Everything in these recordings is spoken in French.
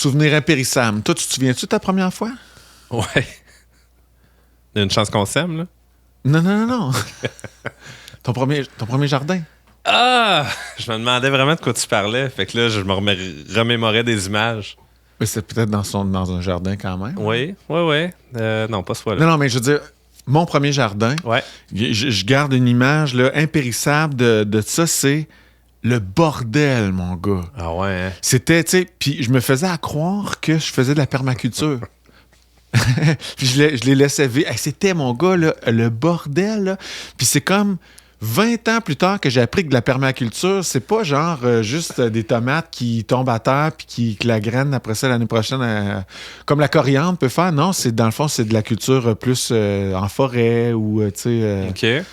Souvenir impérissable. Toi, tu te souviens-tu de ta première fois? Ouais. Il y a une chance qu'on s'aime, là. Non. ton premier jardin. Ah! Je me demandais vraiment de quoi tu parlais. Fait que là, je me remémorais des images. Mais c'est peut-être dans un jardin quand même. Oui. Non, pas ce fois-là. Non, mais je veux dire, mon premier jardin, Ouais. je garde une image là, impérissable de ça, c'est le bordel, mon gars. Ah ouais, hein? C'était, tu sais, puis je me faisais à croire que je faisais de la permaculture. Puis je les laissais vivre. Hey, c'était, mon gars, là, le bordel. Là. Puis c'est comme 20 ans plus tard que j'ai appris que de la permaculture, c'est pas genre juste des tomates qui tombent à terre puis que la graine, après ça, l'année prochaine, comme la coriandre peut faire. Non, dans le fond, c'est de la culture plus en forêt ou, tu sais,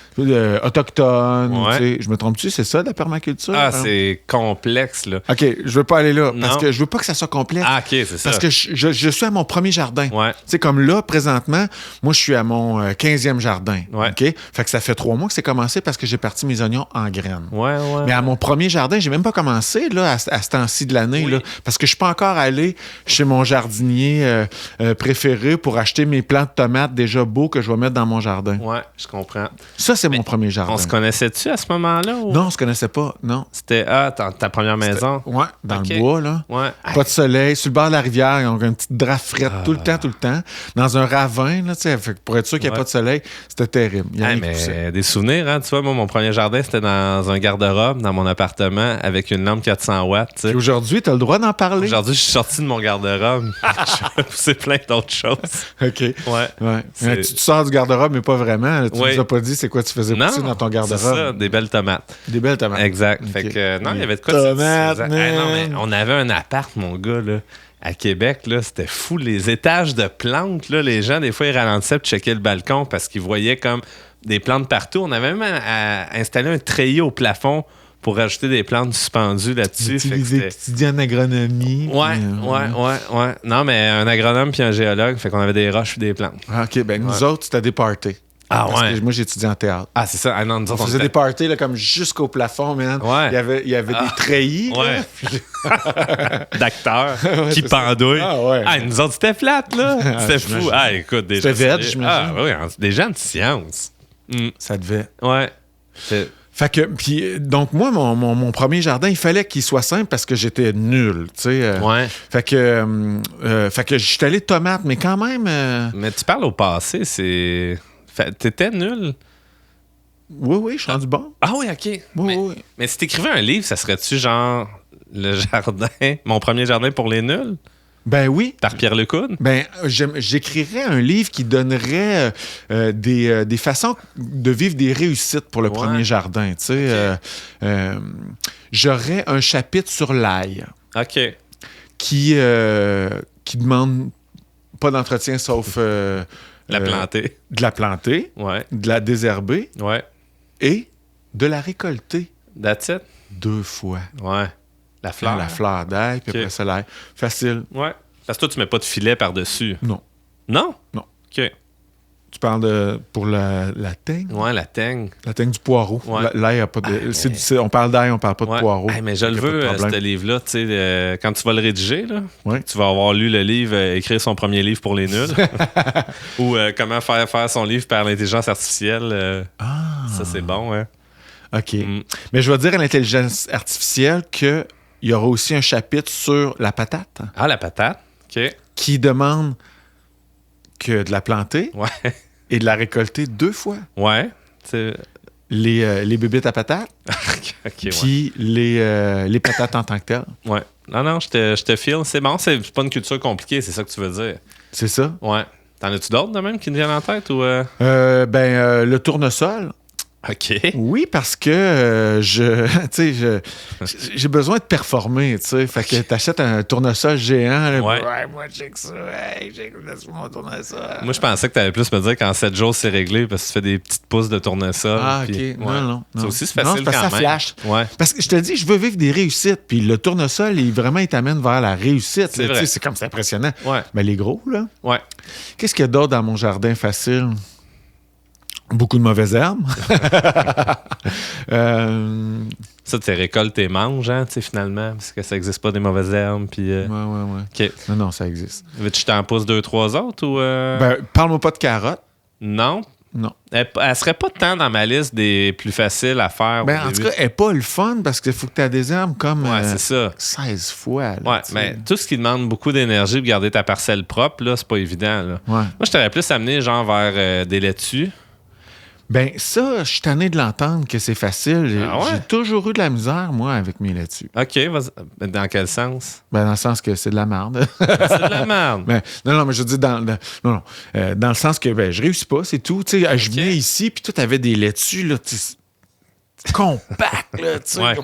autochtone. Ouais. Tu sais. Je me trompe-tu? C'est ça, de la permaculture? Ah, hein? c'est complexe, là. OK, je veux pas aller là parce Non. que je veux pas que ça soit complexe. Ah, OK, c'est ça. Parce que je suis à mon premier jardin. Ouais. Tu sais, comme là, présentement, moi, je suis à mon 15e jardin. Ouais. OK? Fait que ça fait 3 mois que c'est commencé parce que j'ai parti mes oignons en graines. Ouais. Mais à mon premier jardin, j'ai même pas commencé là, à ce temps-ci de l'année. Oui. Là, parce que je suis pas encore allé chez mon jardinier préféré pour acheter mes plants de tomates déjà beaux que je vais mettre dans mon jardin. Ouais, je comprends. Ça, c'est mon premier jardin. On se connaissait-tu à ce moment-là? Ou... Non, on se connaissait pas. Non. C'était ta première maison? Ouais, dans OK. le bois, là. Ouais. Pas de soleil, sur le bord de la rivière, ils ont une petite drap frette tout le temps. Dans un ravin, là, tu sais, fait que pour être sûr qu'il n'y a pas de soleil, c'était terrible. Il y a rien qui poussait. Mais des souvenirs, hein? Tu vois, moi, mon premier jardin, c'était dans un garde-robe, dans mon appartement, avec une lampe 400 watts, tu sais. Puis aujourd'hui, tu as le droit d'en parler. Aujourd'hui, je suis sorti de mon garde-robe. Je vais pousser plein d'autres choses. OK. Ouais. Mais tu sors du garde-robe, mais pas vraiment. Tu Oui. nous as pas dit c'est quoi tu faisais pousser dans ton c'est garde-robe. ça, des belles tomates. Des belles tomates. Exact. OK. Fait que, non, il y avait de quoi Tomates, non, mais on avait un appart, mon gars, là. À Québec, là, c'était fou. Les étages de plantes, là, les gens, des fois, ils ralentissaient pour checker le balcon parce qu'ils voyaient comme des plantes partout. On avait même à installer un treillis au plafond pour rajouter des plantes suspendues là-dessus. Utiliser étudiant en agronomie. Ouais. Non, mais un agronome puis un géologue, fait qu'on avait des roches et des plantes. Ah, OK, ben nous autres, c'était des parties. Ah Parce ouais? que moi, j'étudiais en théâtre. Ah, c'est ça. Ah non, nous On autres, faisait des parties là, comme jusqu'au plafond, man. Ouais. Il y avait des treillis. Ouais. là. D'acteurs qui c'est ça. pendouillent. Ah ouais. Ah, nous autres, c'était plate, là. C'était fou. j'imagine. Ah, écoute, des C'était gens... veg, j'imagine. Ah, oui, des gens de science. Ça devait. Ouais. Fait que, puis, donc, moi, mon premier jardin, il fallait qu'il soit simple parce que j'étais nul, tu sais. Ouais. Fait que je suis allé tomate, mais quand même. Mais tu parles au passé, c'est... T'étais nul. Oui, je suis rendu bon. Ah oui, OK. Oui. Mais si t'écrivais un livre, ça serait-tu genre Le jardin, mon premier jardin pour les nuls, Ben oui. par Pierre Lecoud? Ben, j'écrirais un livre qui donnerait des façons de vivre des réussites pour le premier jardin. Tu sais, j'aurais un chapitre sur l'ail OK. qui demande pas d'entretien sauf La planter. de la planter, Ouais. de la désherber Ouais. et de la récolter That's it? 2 fois. Ouais. La fleur. La fleur d'ail, puis OK. après ça l'ail. Facile. Ouais. Parce que toi, tu mets pas de filet par-dessus. Non. Non? Non. OK. Tu parles pour la teigne? Ouais, la teigne. La teigne du poireau. Ouais. L'ail a pas de... on parle d'ail, on parle pas de poireau. Hey, mais je le Y a pas de veux, problème. ce livre-là. Tu sais, quand tu vas le rédiger, là, Ouais. tu vas avoir lu le livre Écrire son premier livre pour les nuls. Ou Comment faire son livre par l'intelligence artificielle. Ça, c'est bon, hein? OK. Mais je vais dire à l'intelligence artificielle qu'il y aura aussi un chapitre sur la patate Ah, la patate. OK. qui demande que de la planter Ouais. et de la récolter 2 fois. Ouais. C'est- Les bébites à patates, OK, ouais. puis les patates en tant que telles. Ouais. Non, je te file. C'est bon, c'est pas une culture compliquée, c'est ça que tu veux dire. C'est ça? Ouais. T'en as-tu d'autres de même qui te viennent en tête ou... Le tournesol. OK. Oui, parce que j'ai besoin de performer, tu sais. Fait que t'achètes un tournesol géant. Là, Ouais. moi, check ça. Hey, laisse-moi mon tournesol. Moi, je pensais que t'allais plus me dire qu'en 7 jours, c'est réglé parce que tu fais des petites pousses de tournesol. Ah, OK. puis- Non. Ça aussi, c'est Non, facile parce que quand ça même. flash. Ouais. Parce que je te dis, je veux vivre des réussites. Puis le tournesol, il t'amène vers la réussite. C'est là, tu sais, vrai. c'est comme c'est impressionnant. Ouais. Mais les gros, là. Ouais. Qu'est-ce qu'il y a d'autre dans mon jardin facile? Beaucoup de mauvaises herbes. Ça, tu récoltes tes manges, hein, tu sais, finalement, parce que ça n'existe pas des mauvaises herbes. Puis, Ouais. OK. Non, ça existe. Veux-tu que je t'en pousse 2-3 autres ou. Ben, parle-moi pas de carottes. Non. Non. Elle serait pas tant dans ma liste des plus faciles à faire. Ben, en tout cas, elle n'est pas le fun parce qu'il faut que tu aies des herbes comme Ouais, c'est ça. 16 fois. Là, Ouais, mais tout ce qui demande beaucoup d'énergie pour garder ta parcelle propre, là, c'est pas évident. Là. Ouais. Moi, je t'aurais plus amené genre vers des laitues. Ben, ça, je suis tanné de l'entendre que c'est facile. Ah ouais? J'ai toujours eu de la misère, moi, avec mes laitues. OK, vas-y. Dans quel sens? Ben, dans le sens que c'est de la merde. C'est de la merde. Ben, non, mais je dis dans le sens que ben, je réussis pas, c'est tout. Tu sais, je venais ici, puis tout avait des laitues, là, compactes, là, tu sais, Ouais.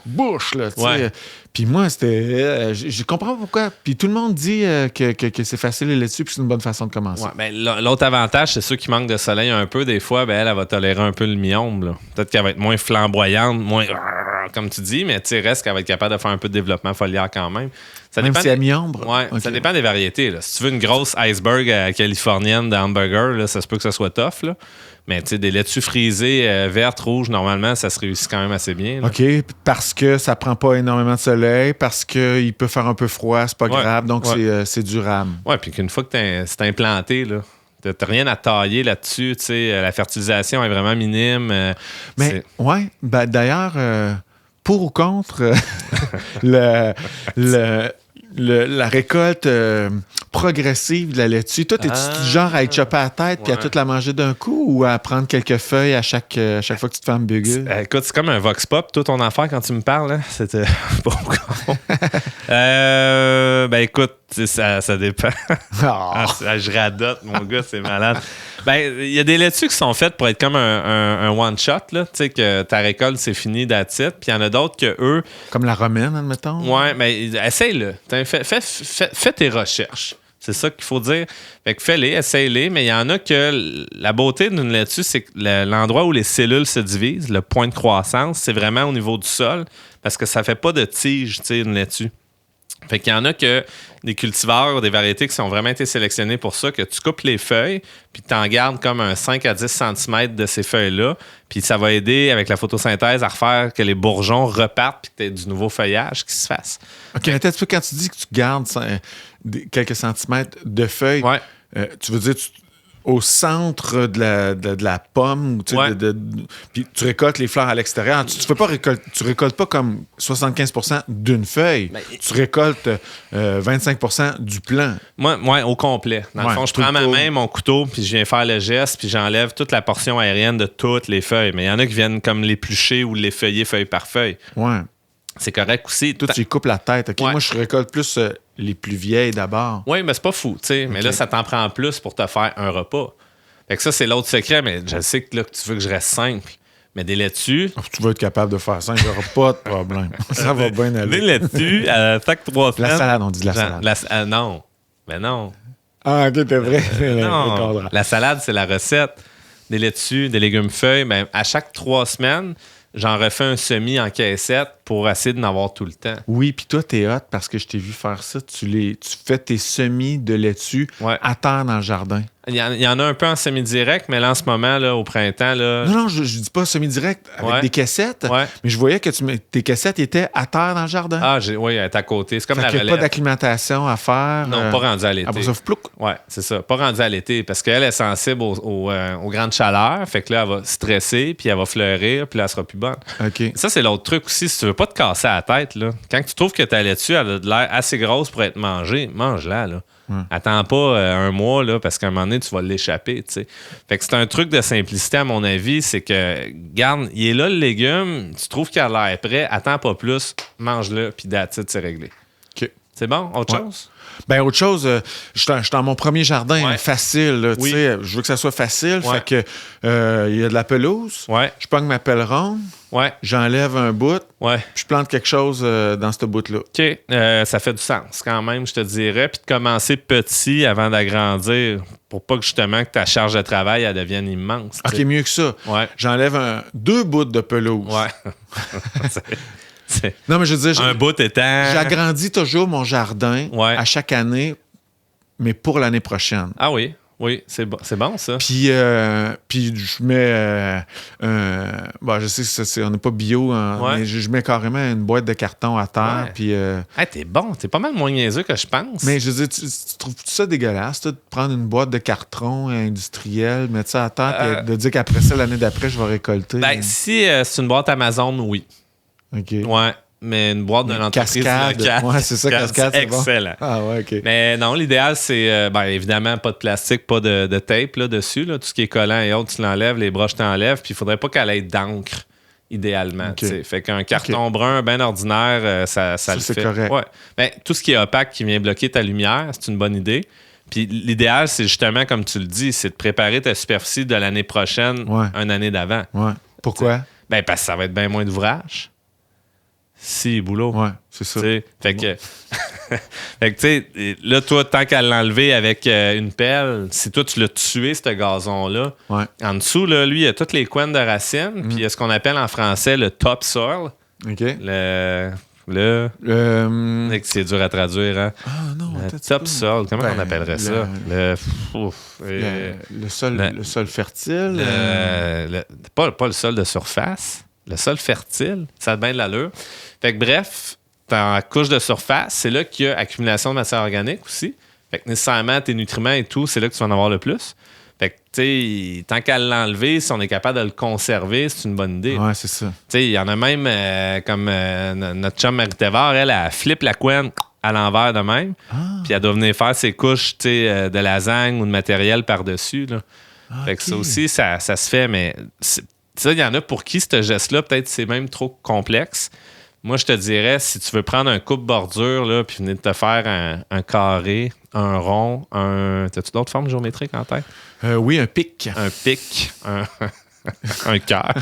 bouche, là, tu sais. Ouais. Puis moi, c'était... je comprends pas pourquoi. Puis tout le monde dit que c'est facile les laitues, puis c'est une bonne façon de commencer. Ouais, ben, l'autre avantage, c'est ceux qui manquent de soleil un peu. Des fois, ben, elle va tolérer un peu le mi-ombre. Là. Peut-être qu'elle va être moins flamboyante, moins comme tu dis, mais tu reste qu'elle va être capable de faire un peu de développement foliaire quand même. Ça Même dépend si à mi-ombre? Ouais, Okay. ça dépend des variétés. Là. Si tu veux une grosse iceberg californienne de hamburger, là, ça se peut que ça soit tough. Là. Mais tu sais, des laitues frisées, vertes, rouges, normalement, ça se réussit quand même assez bien. Là. OK, parce que ça prend pas énormément de soleil, parce qu'il peut faire un peu froid, c'est pas grave, donc c'est durable. Ouais, puis qu'une fois que c'est implanté, là, t'as rien à tailler là-dessus. Tu sais, la fertilisation est vraiment minime. Mais, ouais, ben, d'ailleurs, pour ou contre la récolte progressive de la laitue, toi, t'es-tu du genre à être chopé à la tête puis à toute la manger d'un coup ou à prendre quelques feuilles à chaque fois que tu te fais un burger? Écoute, c'est comme un vox pop, toute ton affaire quand tu me parles. Hein? C'était pas con. Ben écoute, ça dépend. Je radote, mon gars, c'est malade. Ben, il y a des laitues qui sont faites pour être comme un one-shot, là. Tu sais, que ta récolte, c'est fini, that's it. Puis il y en a d'autres que eux. Comme la romaine, admettons? Ouais, mais essaye-le. Fais tes recherches. C'est ça qu'il faut dire. Fait que fais-les, essaye-les, mais il y en a que la beauté d'une laitue, c'est que l'endroit où les cellules se divisent, le point de croissance, c'est vraiment au niveau du sol, parce que ça fait pas de tige, tu sais, une laitue. Fait qu'il y en a que des cultivars, des variétés qui sont vraiment été sélectionnées pour ça, que tu coupes les feuilles, puis tu en gardes comme un 5 à 10 cm de ces feuilles-là, puis ça va aider avec la photosynthèse à refaire que les bourgeons repartent puis que tu aies du nouveau feuillage qui se fasse. OK, mais peut-être quand tu dis que tu gardes quelques centimètres de feuilles, Ouais. Tu veux dire au centre de la pomme, tu sais, Ouais. puis tu récoltes les fleurs à l'extérieur. Tu récoltes pas comme 75% d'une feuille. Ben, tu récoltes 25% du plant. Moi, au complet. Dans le fond, je prends ma main, mon couteau, puis je viens faire le geste, puis j'enlève toute la portion aérienne de toutes les feuilles. Mais il y en a qui viennent comme l'éplucher ou l'effeuiller feuille par feuille. Ouais. C'est correct aussi. Toi, tu y coupes la tête. OK, Ouais. moi, je récolte plus les plus vieilles d'abord. Oui, mais c'est pas fou, tu sais. Mais OK. là, ça t'en prend plus pour te faire un repas. Fait que ça, c'est l'autre secret, mais je sais que là, tu veux que je reste simple. Mais des laitues. Tu vas être capable de faire ça, il n'y aura pas de problème. Ça va bien Des aller. laitues à chaque 3 semaines. La salade, on dit de la salade. Non. Mais non. Ah, OK, t'es vrai. Non. La salade, c'est la recette. Des laitues, des légumes feuilles. Ben, à chaque 3 semaines, j'en refais un semis en caissette pour essayer d'en avoir tout le temps. Oui, puis toi, t'es hot parce que je t'ai vu faire ça. Tu fais tes semis de laitue à terre dans le jardin. Il y en a un peu en semi-direct, mais là, en ce moment, là, au printemps... Là, Non, je dis pas semi-direct avec des caissettes, mais je voyais que tes caissettes étaient à terre dans le jardin. Ah, oui, elle est à côté. C'est comme la relève. Il n'y a pas d'acclimatation à faire. Non, pas rendu à l'été. Après ça, plouc. Oui, c'est ça. Pas rendu à l'été, parce qu'elle est sensible aux grandes chaleurs. Fait que là, elle va stresser, puis elle va fleurir, puis là, elle sera plus bonne. OK. Ça, c'est l'autre truc aussi. Si tu veux pas te casser la tête, là, quand tu trouves que ta laitue elle a de l'air assez grosse pour être mangée, mange-la, là. Attends pas un mois, là, parce qu'à un moment donné, tu vas l'échapper, tu sais. Fait que c'est un truc de simplicité, à mon avis, c'est que, garde, il est là le légume, tu trouves qu'il a l'air prêt, attends pas plus, mange-le, puis that's it, c'est réglé. OK. C'est bon? Autre chose? Ben autre chose, je suis dans mon premier jardin facile. Là, Oui. tu sais, je veux que ça soit facile. Ouais. Fait que il y a de la pelouse. Ouais. Je pogne ma pelle ronde. Ouais. J'enlève un bout. Ouais. Puis je plante quelque chose dans ce bout-là. OK. Ça fait du sens quand même, je te dirais. Puis de commencer petit avant d'agrandir pour pas que justement que ta charge de travail elle devienne immense. OK, mieux que ça. Ouais. J'enlève 2 bouts de pelouse. Ouais. Non, mais je veux dire, un bout étant... j'agrandis toujours mon jardin Ouais. à chaque année, mais pour l'année prochaine. Ah oui? Oui, c'est bon ça. Puis je mets... je sais que on n'est pas bio, mais je mets carrément une boîte de carton à terre. Puis, Hey, t'es bon. T'es pas mal moins niaiseux que je pense. mais je veux dire, tu trouves ça dégueulasse, toi, de prendre une boîte de carton industriel, mettre ça à terre, puis de dire qu'après ça, l'année d'après, je vais récolter? Ben, si c'est une boîte Amazon, oui. OK. Ouais. Mais une boîte d'une entreprise Cascade. locale. Ouais, c'est ça, Cascade, c'est bon. Excellent. Ah ouais, OK. Mais non, l'idéal, c'est évidemment pas de plastique, pas de tape là, dessus. Là. Tout ce qui est collant et autres, tu l'enlèves, les broches t'enlèves, puis il faudrait pas qu'elle ait d'encre, idéalement. Okay. Fait qu'un carton brun bien ordinaire, ça le c'est fait. correct. Ouais. Ben, tout ce qui est opaque qui vient bloquer ta lumière, c'est une bonne idée. Puis l'idéal, c'est justement, comme tu le dis, c'est de préparer ta superficie de l'année prochaine, une année d'avant. Ouais. Pourquoi? Ben, parce que ça va être bien moins d'ouvrage. Si, boulot. Ouais, c'est ça. Fait que, fait que tu sais, là, toi, tant qu'à l'enlever avec une pelle, si toi, tu l'as tué, ce gazon-là, en dessous, là, lui, il y a toutes les coins de racines, puis il y a ce qu'on appelle en français le topsoil. OK. C'est dur à traduire, hein? Ah non, le topsoil, comment on appellerait ça? Le sol fertile? Pas le sol de surface. Le sol fertile, ça a bien de l'allure. Fait que bref, ta couche de surface, c'est là qu'il y a accumulation de matière organique aussi. Fait que nécessairement, tes nutriments et tout, c'est là que tu vas en avoir le plus. Fait que, tu sais, tant qu'à l'enlever, si on est capable de le conserver, c'est une bonne idée. Ouais, c'est ça. Tu sais, il y en a même, comme notre chum Marie-Thévard, elle flippe la couenne à l'envers de même. Puis elle doit venir faire ses couches, tu sais, de lasagne ou de matériel par-dessus, là. Fait que ça aussi, ça se fait, mais... Ça, il y en a pour qui ce geste-là, peut-être c'est même trop complexe. Moi, je te dirais, si tu veux prendre un coupe-bordure, là, puis venir te faire un carré, un rond, T'as-tu d'autres formes géométriques en tête? Oui, un pic. Un pic, un cœur.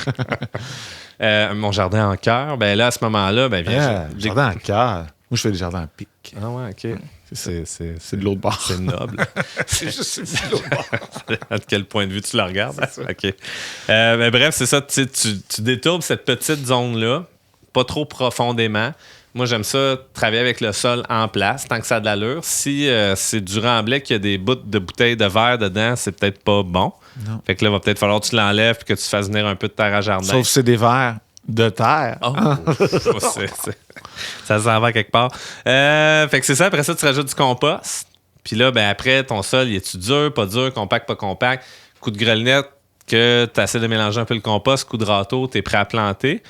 Mon jardin en cœur, ben là, à ce moment-là, ben viens. Jardin en cœur. Moi, je fais des jardins en pic. Ah ouais, OK. C'est de l'autre bord. C'est noble. C'est juste de l'autre bord. À quel point de vue tu le regardes? OK. Mais bref, c'est ça. Tu détourbes cette petite zone-là, pas trop profondément. Moi, j'aime ça, travailler avec le sol en place, tant que ça a de l'allure. Si c'est du remblai qu'il y a des bouts de bouteilles de verre dedans, c'est peut-être pas bon. Non. Fait que là, il va peut-être falloir que tu l'enlèves et que tu fasses venir un peu de terre à jardin. Sauf que c'est des verres de terre. Oh, ça s'en va quelque part. Fait que c'est ça. Après ça, tu rajoutes du compost. Puis là, ben après, ton sol, il est-tu dur, pas dur, compact, pas compact? Coup de grelinette, que tu essaies de mélanger un peu le compost, coup de râteau, tu es prêt à planter.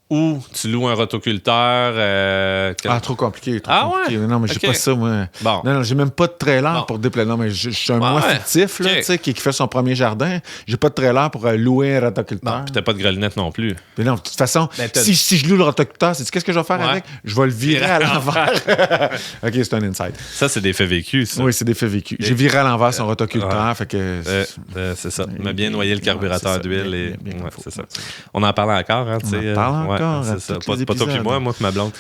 Ou tu loues un rotoculteur. Trop compliqué. Ouais? Non, mais j'ai pas ça, moi. Bon. Non, j'ai même pas de trailer pour déplacer. Non, mais je suis un mois fictif, là, tu sais, qui fait son premier jardin. J'ai pas de trailer pour louer un rotoculteur. Non, puis t'as pas de grelinette non plus. Mais non, de toute façon, si je loue le rotoculteur, qu'est-ce que je vais faire avec? Je vais le virer à l'envers. OK, c'est un insight. Ça, c'est des faits vécus, ça. Oui, c'est des faits vécus. J'ai viré à l'envers son rotoculteur, fait que... c'est ça. Il m'a bien noyé le carburateur d'huile. C'est ça. On en parle encore, hein, tu sais. On en parle encore. C'est ça. Pas toi puis moi puis ma blonde.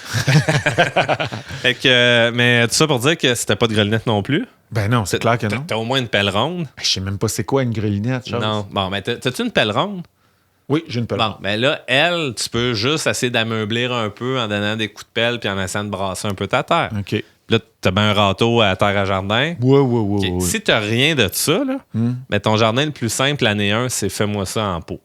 Fait que, mais tout ça pour dire que c'était pas de grelinette non plus. Ben non, c'est clair que non. T'as au moins une pelle ronde. Je sais même pas c'est quoi une grelinette. Non. Bon, mais t'as-tu une pelle ronde? Oui, j'ai une pelle ronde. Bon, ben là, tu peux juste essayer d'ameublir un peu en donnant des coups de pelle puis en essayant de brasser un peu ta terre. OK. Là, t'as bien un râteau à terre à jardin. Oui. Si t'as rien de ça, là, mais ton jardin le plus simple, l'année 1, c'est fais-moi ça en pot.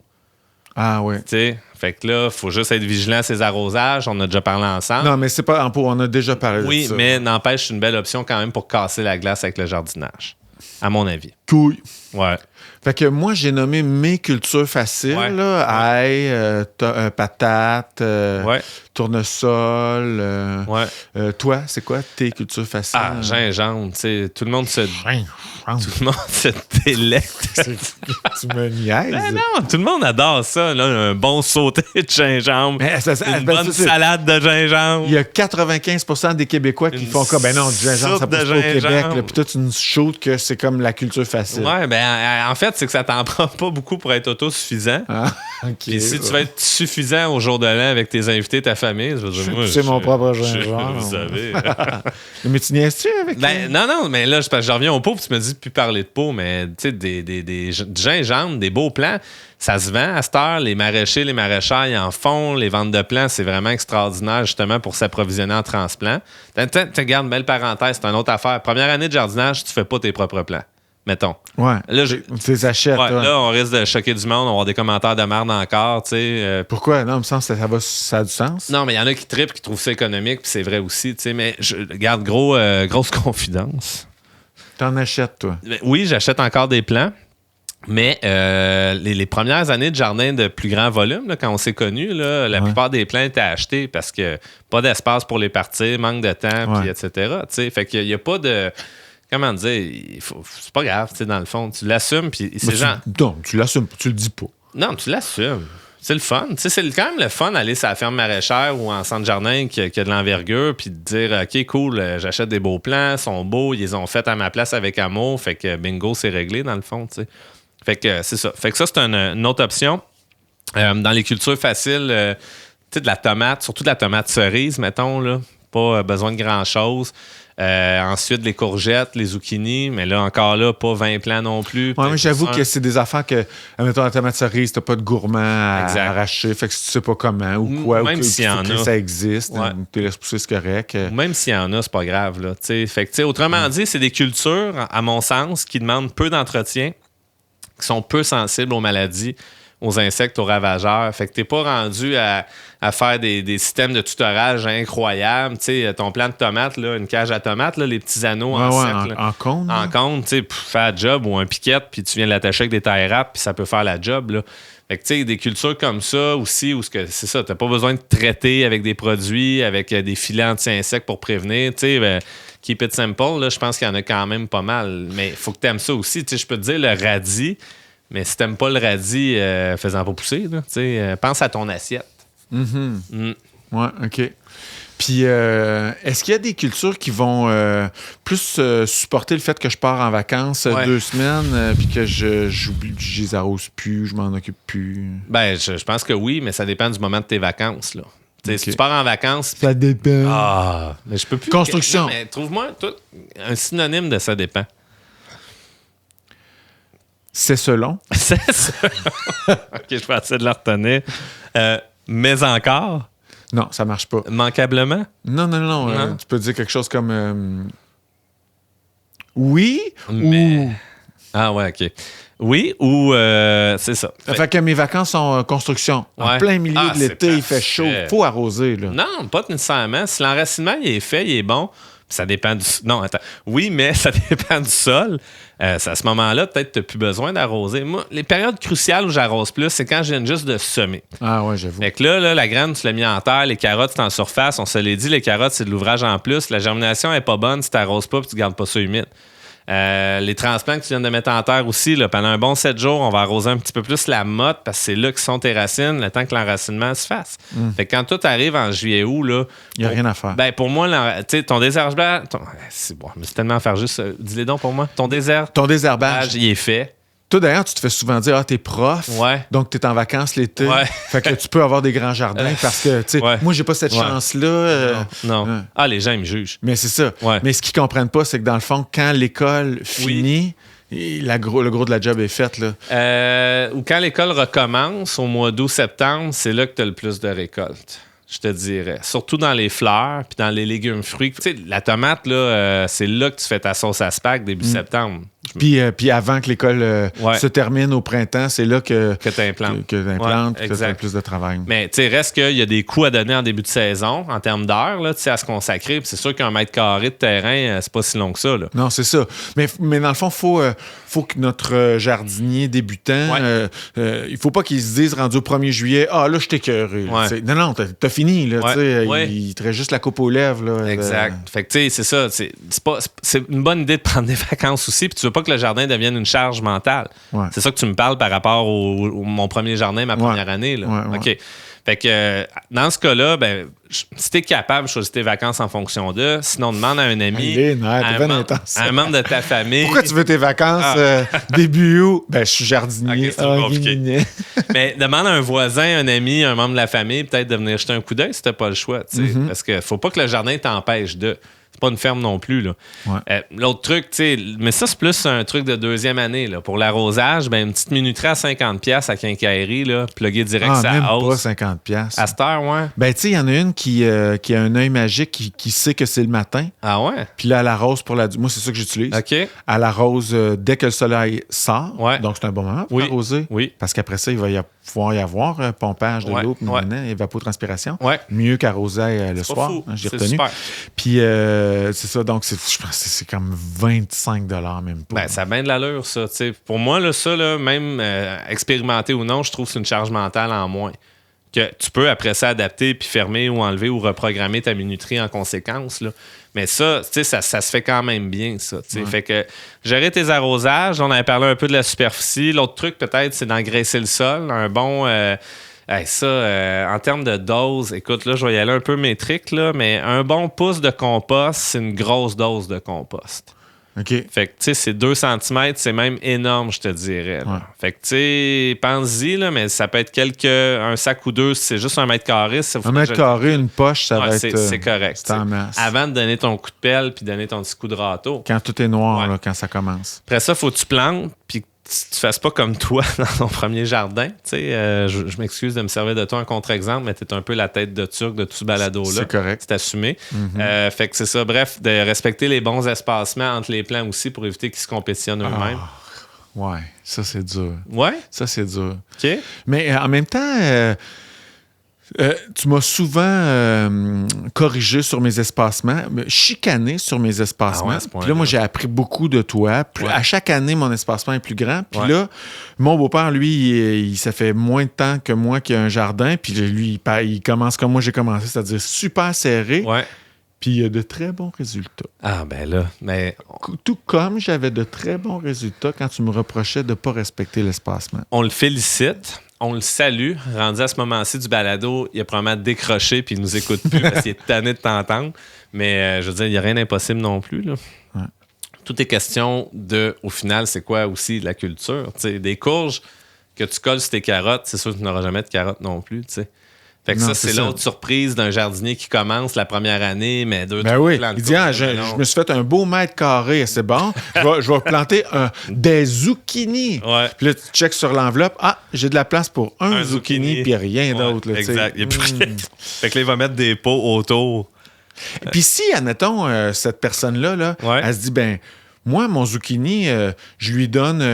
Ah oui. Tu sais, fait que là, il faut juste être vigilant à ses arrosages. On a déjà parlé ensemble. Non, mais c'est pas en pot. On a déjà parlé de ça. Oui, mais n'empêche, c'est une belle option quand même pour casser la glace avec le jardinage, à mon avis. Couille. Ouais. Fait que moi, j'ai nommé mes cultures faciles. Là, ail, patates, tournesol. Toi, c'est quoi tes cultures faciles? Ah, gingembre. Tu sais, tout le monde se délecte. Tu me niaises. Ben non, tout le monde adore ça. Là, un bon sauté de gingembre. Une bonne salade de gingembre. Il y a 95% des Québécois qui font comme, ben non, du gingembre, ça pousse pas au Québec. Puis toi, tu nous shootes que c'est comme la culture facile. Ouais, ben en fait, c'est que ça t'en prend pas beaucoup pour être autosuffisant. Okay, et si tu veux être suffisant au jour de l'an avec tes invités, ta famille, je veux dire, moi, c'est mon propre gingembre. Vous savez. Mais tu niaises-tu avec non, mais là, je reviens au pot, puis tu me dis de plus parler de pot, mais tu sais, du gingembre, des beaux plants, ça se vend à cette heure. Les maraîchers, les maraîchères, ils en font. Les ventes de plants, c'est vraiment extraordinaire, justement, pour s'approvisionner en transplant. Regarde, belle parenthèse, c'est une autre affaire. Première année de jardinage, tu fais pas tes propres plants. mettons. Ouais. Là, Tu les achètes. ouais, ouais. là, on risque de choquer du monde, on va avoir des commentaires de merde encore, tu sais. Pourquoi? Non, il me semble que ça a du sens. Non, mais il y en a qui trippent, qui trouvent ça économique, puis c'est vrai aussi, tu sais. Mais je garde grosse confidence. T'en achètes, toi. Oui, j'achète encore des plants. Mais les premières années de jardin de plus grand volume, là, quand on s'est connus, là, la plupart des plants étaient achetés parce que pas d'espace pour les partir, manque de temps, puis etc. T'sais. Fait qu'il n'y a pas de... Comment dire? C'est pas grave, dans le fond. Tu l'assumes, puis c'est genre... Non, tu l'assumes pas, tu le dis pas. Non, tu l'assumes. C'est le fun. C'est quand même le fun d'aller sur la ferme maraîchère ou en centre jardin qui a de l'envergure, puis de dire OK, cool, j'achète des beaux plants, ils sont beaux, ils les ont faits à ma place avec amour, fait que bingo, c'est réglé dans le fond, tu sais. Fait que c'est ça. Fait que ça, c'est une autre option. Dans les cultures faciles, tu sais, de la tomate, surtout de la tomate cerise, mettons, là. Pas besoin de grand-chose. Ensuite, les courgettes, les zucchini, mais là, encore là, pas 20 plants non plus. Ouais, mais j'avoue que c'est des affaires que, mettons, la tomate cerise, t'as pas de gourmand à arracher, fait que si tu sais pas comment ou quoi, même ou s'il y en a, ça existe, tu les laisses pousser, c'est correct. Même s'il y en a, c'est pas grave, là. Fait que, tu sais, autrement dit, c'est des cultures, à mon sens, qui demandent peu d'entretien, qui sont peu sensibles aux maladies, aux insectes, aux ravageurs. Fait que t'es pas rendu à faire des systèmes de tutorage incroyables. Tu sais, ton plant de tomates, là, une cage à tomates, là, les petits anneaux en cercle. En cône. En cône, tu sais, pour faire la job ou un piquette, puis tu viens l'attacher avec des tie wraps, puis ça peut faire la job, là. Fait que, tu sais, des cultures comme ça aussi, où c'est ça, t'as pas besoin de traiter avec des produits, avec des filets anti-insectes pour prévenir, tu sais, keep it simple, là, je pense qu'il y en a quand même pas mal. Mais il faut que tu aimes ça aussi. Tu sais, je peux te dire le radis, mais si t'aimes pas le radis, fais-en pas pousser. Là, tu sais, pense à ton assiette. Ouais, OK. Puis, est-ce qu'il y a des cultures qui vont plus supporter le fait que je pars en vacances 2 semaines, puis que je les arrose plus, je m'en occupe plus? Ben, je pense que oui, mais ça dépend du moment de tes vacances, là. Okay. Si tu pars en vacances... Ça dépend. Ah, mais je peux plus... Construction. Non, mais trouve-moi un synonyme de ça dépend. C'est selon. C'est selon. OK, je vais essayer de le retenir. Mais encore? Non, ça marche pas. Manquablement? Non. Tu peux dire quelque chose comme... oui, mais... ou... Ah ouais, OK. Oui, ou c'est ça. Fait que mes vacances sont construction. En plein milieu de l'été, il fait chaud. Faut arroser, là. Non, pas nécessairement. Si l'enracinement il est fait, il est bon, ça dépend du... Non, attends. Oui, mais ça dépend du sol. À ce moment-là, peut-être tu n'as plus besoin d'arroser. Moi, les périodes cruciales où j'arrose plus, c'est quand je viens juste de semer. Ah ouais, j'avoue. Fait que là, la graine, tu l'as mis en terre, les carottes, c'est en surface. On se l'est dit, les carottes, c'est de l'ouvrage en plus. La germination n'est pas bonne si tu n'arroses pas et tu ne gardes pas ça humide. Les transplants que tu viens de mettre en terre aussi, là, pendant un bon 7 jours, on va arroser un petit peu plus la motte parce que c'est là que sont tes racines, le temps que l'enracinement se fasse. Fait que quand tout arrive en juillet-août, là... Il n'y a rien à faire. Ben, pour moi, ton désherbage... C'est bon, mais c'est tellement à faire juste... dis-les donc pour moi. Ton désherbage, il est fait. Toi, d'ailleurs, tu te fais souvent dire, t'es prof, donc t'es en vacances l'été. Ouais. Fait que tu peux avoir des grands jardins parce que, tu sais, moi, j'ai pas cette chance-là. Non. Ah, les gens, ils me jugent. Mais c'est ça. Ouais. Mais ce qu'ils comprennent pas, c'est que dans le fond, quand l'école finit, le gros de la job est fait, là. Ou quand l'école recommence, au mois d'août-septembre, c'est là que tu as le plus de récoltes. Je te dirais. Surtout dans les fleurs puis dans les légumes fruits. Tu sais, la tomate, là, c'est là que tu fais ta sauce à spag début septembre. Puis avant que l'école se termine au printemps, c'est là que tu implantes. Que tu as plus de travail. Mais tu sais, reste qu'il y a des coûts à donner en début de saison en termes d'heures, là, à se consacrer. Puis c'est sûr qu'un mètre carré de terrain, c'est pas si long que ça. Là. Non, c'est ça. Mais dans le fond, faut que notre jardinier débutant, il faut pas qu'il se dise rendu au 1er juillet, là, je t'ai écœuré. Non, t'as fini. Là, il te reste juste la coupe aux lèvres. Là, exact. Fait que tu sais, c'est ça. C'est une bonne idée de prendre des vacances aussi. Puis tu veux pas que le jardin devienne une charge mentale. Ouais. C'est ça que tu me parles par rapport mon premier jardin, ma première année. Là. OK. Fait que dans ce cas-là, ben, si t'es capable, choisis tes vacances en fonction de. Sinon, demande à un ami, à un membre de ta famille. Pourquoi tu veux tes vacances début août? Ben, je suis jardinier. Okay, c'est compliqué. Mais demande à un voisin, un ami, un membre de la famille, peut-être de venir jeter un coup d'œil si t'as pas le choix. Parce que faut pas que le jardin t'empêche de. pas une ferme non plus, là. Ouais. L'autre truc, tu sais, mais ça, c'est plus un truc de deuxième année, là. Pour l'arrosage, ben, une petite minuterie à 50$ à quincaillerie, là, plugué direct ça même hausse. pas 50$. À cette heure, ouais. Ben, tu sais, il y en a une qui a un œil magique qui sait que c'est le matin. Ah ouais? Puis là, elle arrose pour la... Moi, c'est ça que j'utilise. OK. Elle arrose dès que le soleil sort. Ouais. Donc, c'est un bon moment pour arroser. Oui. Parce qu'après ça, il va pouvoir y avoir pompage de l'eau, ouais. évapotranspiration. Ouais. Mieux qu'arroser le soir. Fou. J'ai c'est retenu. super. Puis, c'est ça. Donc, je pense que c'est comme 25$ même pas. Ben, ça a bien de l'allure, ça. T'sais. Pour moi, là, ça, là, même expérimenté ou non, je trouve que c'est une charge mentale en moins. Que tu peux, après ça, adapter, puis fermer ou enlever ou reprogrammer ta minuterie en conséquence. Là. Mais ça, tu sais, ça se fait quand même bien, ça. Ouais. Fait que gérer tes arrosages, on avait parlé un peu de la superficie. L'autre truc, peut-être, c'est d'engraisser le sol. Un bon... en termes de dose, écoute, là, je vais y aller un peu métrique, là, mais un bon pouce de compost, c'est une grosse dose de compost. OK. Fait que, tu sais, c'est 2 cm, c'est même énorme, je te dirais. Ouais. Fait que, tu sais, pense-y, là, mais ça peut être un sac ou deux, c'est juste 1 mètre carré. Un mètre carré, une poche, ça va être... C'est correct. C'est en masse. Avant de donner ton coup de pelle puis donner ton petit coup de râteau. Quand tout est noir, là, quand ça commence. Après ça, faut que tu plantes, puis tu fasses pas comme toi dans ton premier jardin. Tu sais, je m'excuse de me servir de toi en contre-exemple, mais t'es un peu la tête de turc de tout ce balado-là. C'est correct. C'est assumé. Fait que c'est ça. Bref, de respecter les bons espacements entre les plants aussi pour éviter qu'ils se compétitionnent eux-mêmes. Ouais, ça, c'est dur. Ouais? Ça, c'est dur. OK. Mais en même temps... tu m'as souvent corrigé sur mes espacements, chicané sur mes espacements. Puis là, moi, j'ai appris beaucoup de toi. À chaque année, mon espacement est plus grand. Puis là, mon beau-père, lui, ça fait moins de temps que moi qu'il a un jardin. Puis lui, il commence comme moi j'ai commencé, c'est-à-dire super serré. Ouais. Puis il a de très bons résultats. Ah, ben là, mais... Tout comme j'avais de très bons résultats quand tu me reprochais de ne pas respecter l'espacement. On le félicite. On le salue. Rendu à ce moment-ci du balado, il a probablement décroché puis il nous écoute plus parce qu'il est tanné de t'entendre. Mais je veux dire, il n'y a rien d'impossible non plus. Là. Ouais. Tout est question de, au final, c'est quoi aussi la culture? T'sais, des courges que tu colles sur tes carottes, c'est sûr que tu n'auras jamais de carottes non plus. T'sais. Fait que non, ça, c'est l'autre surprise d'un jardinier qui commence la première année, mais deux, ben oui. Il dit, je me suis fait un beau mètre carré, c'est bon. je vais planter des zucchini. Ouais. Puis là, tu checks sur l'enveloppe. Ah, j'ai de la place pour un zucchini, puis rien d'autre. Là, exact. Il n'y a plus rien. Fait que là, il va mettre des pots autour. Puis si, admettons, cette personne-là, là, elle se dit, ben moi, mon zucchini, je lui donne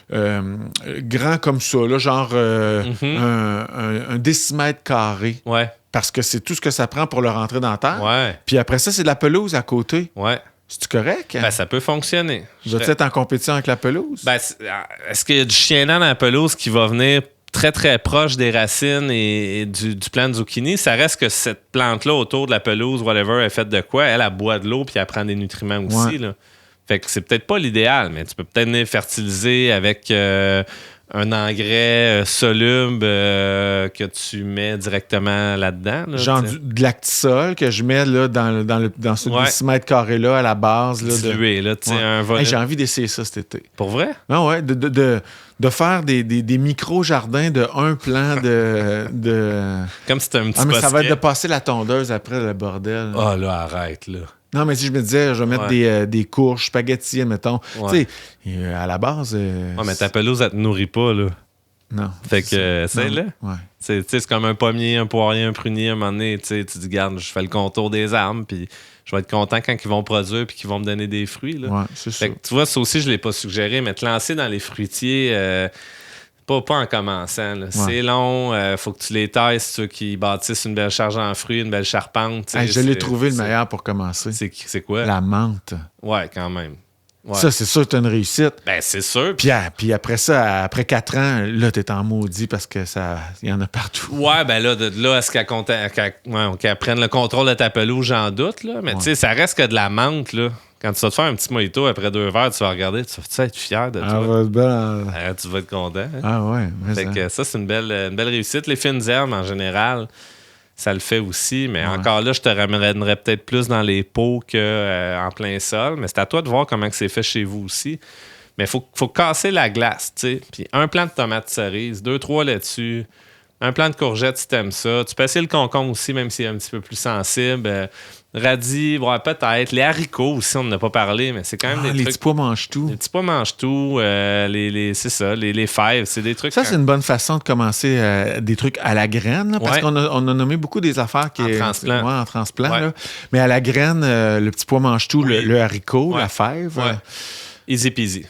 grand comme ça, là, genre un décimètre carré. Ouais. Parce que c'est tout ce que ça prend pour le rentrer dans la terre. Ouais. Puis après ça, c'est de la pelouse à côté. Ouais. C'est-tu correct? Ben, ça peut fonctionner. Vous êtes en compétition avec la pelouse? Ben, est-ce qu'il y a du chienant dans la pelouse qui va venir très, très proche des racines et du plant de zucchini? Ça reste que cette plante-là, autour de la pelouse, whatever, est faite de quoi? Elle boit de l'eau puis elle prend des nutriments aussi, là. Fait que c'est peut-être pas l'idéal, mais tu peux peut-être venir fertiliser avec un engrais soluble que tu mets directement là-dedans. Là, genre de lactisol que je mets là, dans ce décimètre carré-là à la base. Là, dilué, là, tu sais, un volet. Hey, j'ai envie d'essayer ça cet été. Pour vrai? Ah ouais, de faire des micro-jardins de un plan de... Comme si c'était un petit mais ça va être de passer la tondeuse après le bordel. Ah là, arrête, là. Non, mais si je me disais, je vais mettre des courges, spaghettis, admettons. Tu sais, à la base... mais ta pelouse, elle te nourrit pas, là. Non. Fait que, c'est là. Ouais. C'est comme un pommier, un poirier, un prunier, à un moment donné. Tu dis, garde, je fais le contour des arbres, puis je vais être content quand ils vont produire puis qu'ils vont me donner des fruits. Là. Ouais, c'est ça. Fait que, tu vois, ça aussi, je ne l'ai pas suggéré, mais te lancer dans les fruitiers... Pas en commençant. Là. Ouais. C'est long. Faut que tu les tailles si tu veux qu'ils bâtissent une belle charge en fruits, une belle charpente. Hey, je l'ai trouvé le meilleur pour commencer. C'est quoi? La menthe. Ouais, quand même. Ouais. Ça, c'est sûr que tu as une réussite. Ben, c'est sûr. Puis après ça, après 4 ans, là, t'es en maudit parce que il y en a partout. Ouais, ben là, de là à ce qu'elle prenne le contrôle de ta pelouse, j'en doute. Là. Mais tu sais, ça reste que de la menthe, là. Quand tu vas te faire un petit mojito après 2 verres, tu vas regarder, tu vas être fier de toi. Tu vas être content. Hein? Ah ouais. Fait que ça, c'est une belle réussite. Les fines herbes, en général, ça le fait aussi. Mais encore là, je te ramènerais peut-être plus dans les pots qu'en plein sol. Mais c'est à toi de voir comment c'est fait chez vous aussi. Mais il faut casser la glace, tu sais. Puis un plant de tomates cerises, 2-3 là-dessus. Un plant de courgette, si t'aimes ça. Tu peux essayer le concombre aussi, même s'il est un petit peu plus sensible. Radis, ouais, peut-être. Les haricots aussi, on n'en a pas parlé, mais c'est quand même des les trucs... petits pois mangent tout. Les petits pois mangent tout. C'est ça, les fèves, c'est des trucs... Ça, c'est une bonne façon de commencer des trucs à la graine, là, parce qu'on a nommé beaucoup des affaires qui... En transplant. Ouais, en transplant, Ouais. là. Mais à la graine, le petit pois mange tout, le haricot, la fève. Ouais. Easy peasy.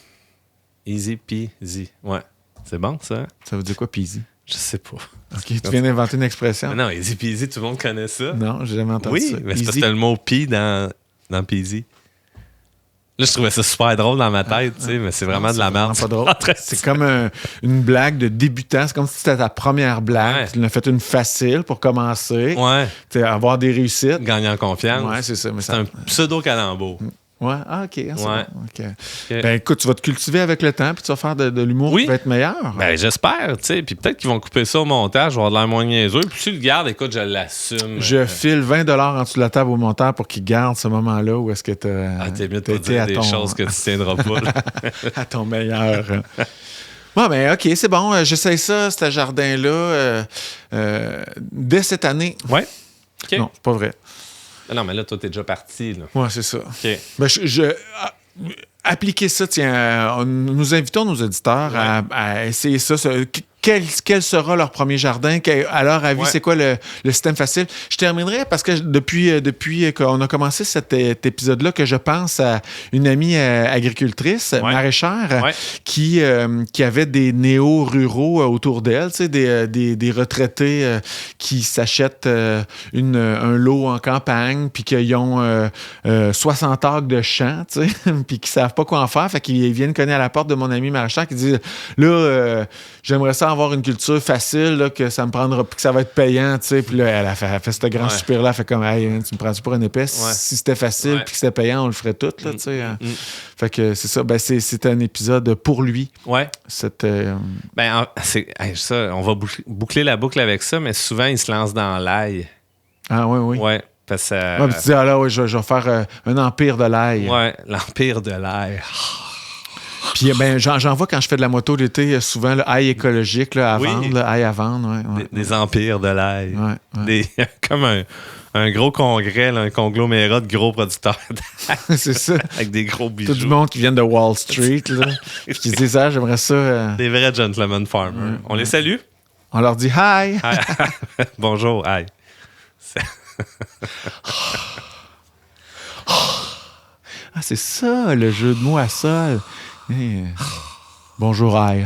Easy peasy. Ouais. C'est bon, ça? Hein? Ça veut dire quoi, peasy? Je sais pas. OK, tu viens d'inventer une expression? Mais non, easy peasy, tout le monde connaît ça. Non, j'ai jamais entendu ça. Oui, mais c'est parce que t'as le mot pea dans peasy. Là, je trouvais ça super drôle dans ma tête, tu sais, mais c'est vraiment de la merde. C'est pas drôle. C'est comme une blague de débutant. C'est comme si c'était ta première blague. Ouais. Tu l'as fait une facile pour commencer. Ouais. Tu sais, avoir des réussites. Gagner en confiance. Ouais, c'est ça. Mais C'est un pseudo-calembour. Ouais, ah, OK. C'est Ouais. bon. OK. Ben écoute, tu vas te cultiver avec le temps, puis tu vas faire de l'humour qui va être meilleur. Ben, j'espère, tu sais. Puis peut-être qu'ils vont couper ça au montage, je vais avoir de l'air moins niaiseux. Puis si tu le gardes, écoute, je l'assume. Je file 20 $ en dessous de la table au monteur pour qu'il garde ce moment-là où est-ce que tu as t'es mieux de pas dire des choses que tu tiendras pas. Là. à ton meilleur. Bon, ben OK, c'est bon. J'essaie ça, ce jardin-là, dès cette année. Ouais. OK. Non, c'est pas vrai. Non, mais là, toi, t'es déjà parti. Là. Ouais, c'est ça. OK. Ben, appliquer ça, tiens, nous invitons nos auditeurs à essayer ça. Quel sera leur premier jardin? À leur avis, c'est quoi le système facile? Je terminerai parce que depuis qu'on a commencé cet épisode-là, que je pense à une amie agricultrice, maraîchère, qui avait des néo-ruraux autour d'elle, tu sais, des retraités qui s'achètent un lot en campagne, puis qu'ils ont 60 acres de champs, tu sais, puis qui savent pas quoi en faire. Fait qu'ils viennent cogner à la porte de mon ami maraîchère qui dit là, j'aimerais ça avoir une culture facile, là, que ça me prendra, que ça va être payant, tu sais. Puis là, elle a fait ce grand soupir-là, elle fait comme, hey, tu me prends-tu pour une épaisse? Si c'était facile puis que c'était payant, on le ferait tout, là, tu sais. Fait que c'est ça. Ben, c'est un épisode pour lui. Ouais. Ben, ça, on va boucler la boucle avec ça, mais souvent, il se lance dans l'ail. Ah, oui. Ouais. Parce que, puis tu dis, ah là, je vais faire un empire de l'ail. Ouais, l'empire de l'ail. Puis ben, j'en vois quand je fais de la moto l'été, souvent le ail écologique là, à vendre, ail à vendre. Des empires de l'ail. Ouais. Comme un gros congrès, là, un conglomérat de gros producteurs d'ail. C'est ça. Avec des gros bijoux. Tout du monde qui vient de Wall Street, là, qui se disent, j'aimerais ça. Des vrais gentlemen farmers. On les salue. On leur dit hi. Bonjour, hi. C'est ça, le jeu de mots à sol. Bonjour, hi.